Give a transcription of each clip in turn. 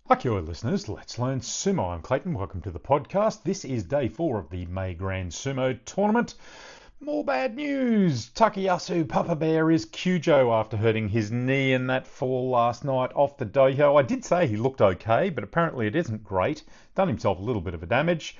Hi, Kia listeners. Let's learn sumo. I'm Clayton. Welcome to the podcast. This is day 4 of the May Grand Sumo tournament. More bad news. Takayasu Papa Bear is Kyujo after hurting his knee in that fall last night off the dohyo. I did say he looked okay, but apparently it isn't great. Done himself a little bit of a damage.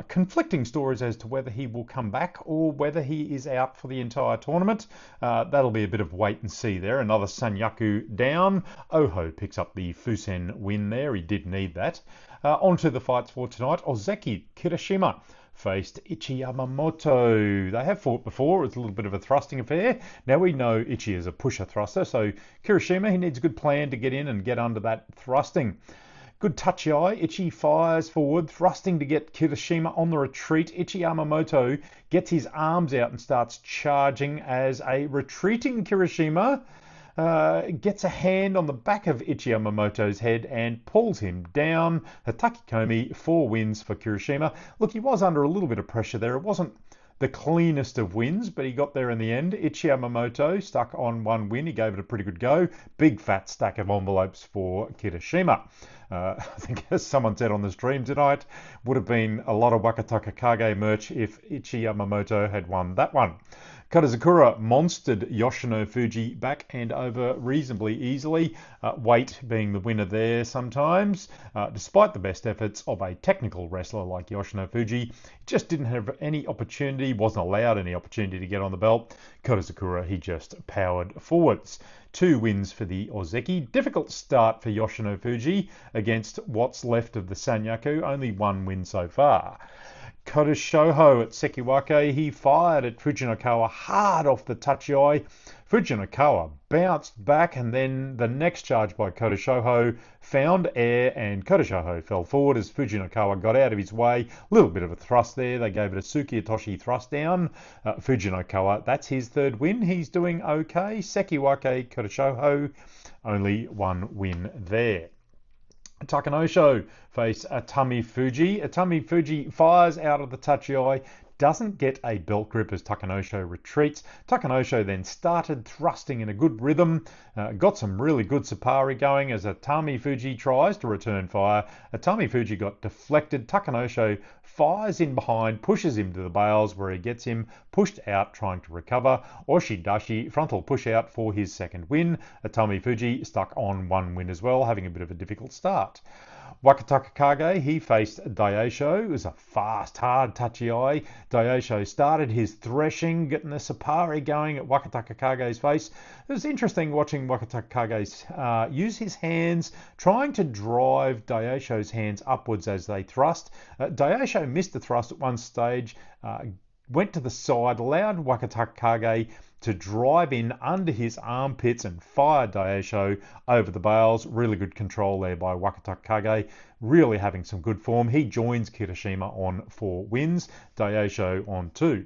Conflicting stories as to whether he will come back or whether he is out for the entire tournament. That'll be a bit of wait and see there. Another Sanyaku down. Oho picks up the Fusen win there. He did need that. On to the fights for tonight. Ozeki Kirishima faced Ichi Yamamoto. They have fought before. It's a little bit of a thrusting affair. Now we know Ichi is a pusher thruster, so Kirishima, he needs a good plan to get in and get under that thrusting. Good touchy eye. Ichi fires forward, thrusting to get Kirishima on the retreat. Ichi Yamamoto gets his arms out and starts charging as a retreating Kirishima gets a hand on the back of Ichi Yamamoto's head and pulls him down. Hataki Komi, 4 wins for Kirishima. Look, he was under a little bit of pressure there. It wasn't the cleanest of wins, but he got there in the end. Ichi Yamamoto stuck on 1 win. He gave it a pretty good go. Big fat stack of envelopes for Kirishima. I think, as someone said on the stream tonight, would have been a lot of Wakataka Kage merch if Ichi Yamamoto had won that one. Kadazakura monstered Yoshino Fuji back and over reasonably easily, weight being the winner there sometimes. Despite the best efforts of a technical wrestler like Yoshino Fuji, just didn't have any opportunity, wasn't allowed any opportunity to get on the belt. Kadazakura, he just powered forwards. 2 wins for the Ozeki. Difficult start for Yoshino Fuji against what's left of the Sanyaku. Only 1 win so far. Kodoshoho at Sekiwake, he fired at Fujinakawa hard off the touchy eye. Fujinakawa bounced back, and then the next charge by Kodoshoho found air, and Kodoshoho fell forward as Fujinakawa got out of his way. A little bit of a thrust there. They gave it a Tsukiyatoshi thrust down. Fujinakawa, that's his 3rd win. He's doing okay. Sekiwake, Kodoshoho, only 1 win there. Takanosho face Atami Fuji. Atami Fuji fires out of the touchy eye, doesn't get a belt grip as Takanosho retreats. Takanosho then started thrusting in a good rhythm, got some really good sapari going as Atami Fuji tries to return fire. Atami Fuji got deflected. Takanosho fires in behind, pushes him to the bales where he gets him pushed out trying to recover. Oshidashi frontal push out for his 2nd win. Atami Fuji stuck on 1 win as well, having a bit of a difficult start. Wakataka Kage, he faced Daisho. It was a fast, hard, touchy eye. Daisho started his threshing, getting the sapari going at Wakataka Kage's face. It was interesting watching Wakataka Kage use his hands, trying to drive Daisho's hands upwards as they thrust. Daisho missed the thrust at one stage, went to the side, allowed Wakataka Kage to drive in under his armpits and fire Daisho over the bales. Really good control there by Wakataka Kage, really having some good form. He joins Kirishima on 4 wins, Daisho on 2.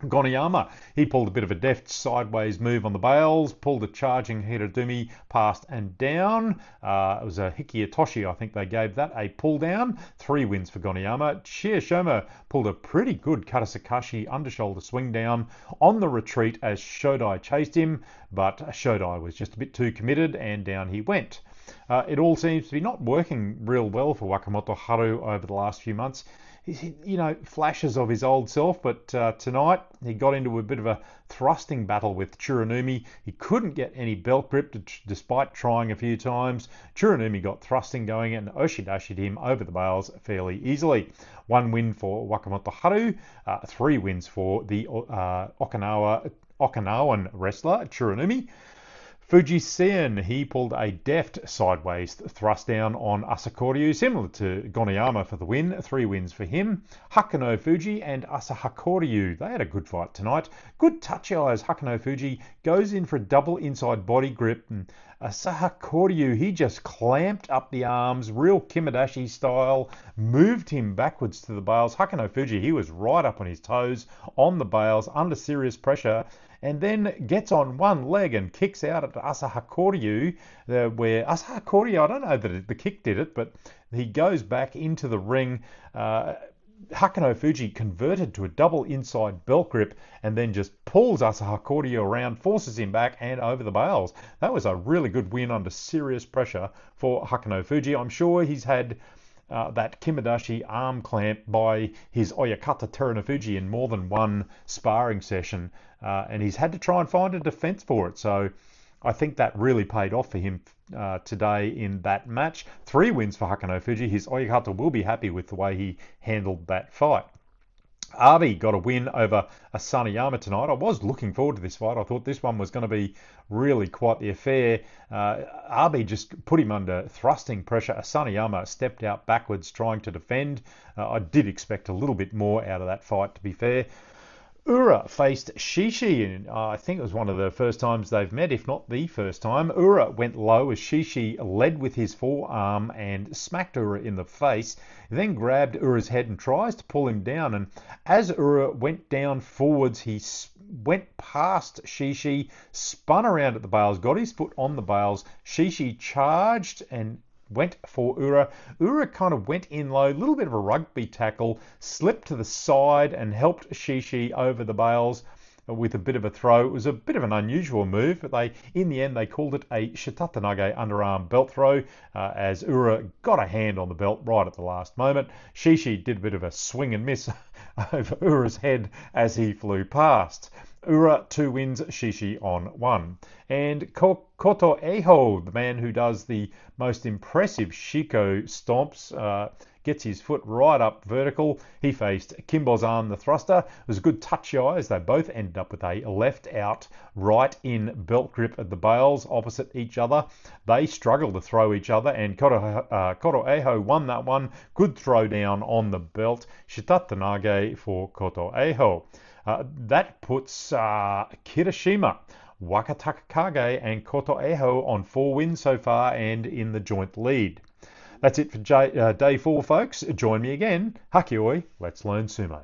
Goniyama, he pulled a bit of a deft sideways move on the bales, pulled a charging Hirodumi past and down. It was a Hikiyatoshi, I think they gave that, a pull down. 3 wins for Goniyama. Shioshima pulled a pretty good Karasakashi undershoulder swing down on the retreat as Shodai chased him, but Shodai was just a bit too committed and down he went. It all seems to be not working real well for Wakamoto Haru over the last few months. Flashes of his old self, but tonight he got into a bit of a thrusting battle with Tsuranumi. He couldn't get any belt grip despite trying a few times. Tsuranumi got thrusting going and Oshidashi'd him over the bales fairly easily. 1 win for Wakamoto Haru, 3 wins for the Okinawan wrestler Tsuranumi. Fujisen, he pulled a deft sideways thrust down on Asakoryu, similar to Goniyama for the win. 3 wins for him. Hakuno Fuji and Asakoryu, they had a good fight tonight. Good touchy eyes. Hakuno Fuji goes in for a double inside body grip, and Asakoryu, he just clamped up the arms, real Kimadashi style, moved him backwards to the bales. Hakuno Fuji, he was right up on his toes on the bales, under serious pressure, and then gets on 1 leg and kicks out at Asakoryu, where Asakoryu, I don't know that the kick did it, but he goes back into the ring. Hakano Fuji converted to a double inside belt grip and then just pulls Asahi Koryu around, forces him back and over the bales. That was a really good win under serious pressure for Hakano Fuji. I'm sure he's had that Kimadashi arm clamp by his Oyakata Terunofuji in more than one sparring session, and he's had to try and find a defence for it. So I think that really paid off for him today in that match. 3 wins for Hakano Fuji. His Oyakata will be happy with the way he handled that fight. Arby got a win over Asaniyama tonight. I was looking forward to this fight. I thought this one was going to be really quite the affair. Arby just put him under thrusting pressure. Asaniyama stepped out backwards trying to defend. I did expect a little bit more out of that fight, to be fair. Ura faced Shishi, and I think it was one of the first times they've met, if not the first time. Ura went low as Shishi led with his forearm and smacked Ura in the face. He then grabbed Ura's head and tries to pull him down, and as Ura went down forwards, he went past Shishi, spun around at the bales, got his foot on the bales. Shishi charged and went for Ura. Ura kind of went in low, a little bit of a rugby tackle, slipped to the side and helped Shishi over the bales with a bit of a throw. It was a bit of an unusual move, but in the end they called it a Shitatanage underarm belt throw as Ura got a hand on the belt right at the last moment. Shishi did a bit of a swing and miss over Ura's head as he flew past. Ura 2 wins, Shishi on 1. And Koto Eho, the man who does the most impressive Shiko stomps, gets his foot right up vertical. He faced Kimbo's arm, the thruster. It was a good touchy eye as they both ended up with a left out, right in belt grip at the bales opposite each other. They struggled to throw each other, and Koto Eho won that one. Good throw down on the belt. Shitatanage for Koto Eho. That puts Kirishima, Wakataka Kage and Koto Eho on 4 wins so far and in the joint lead. That's it for day 4, folks. Join me again. Hakioi, let's learn sumo.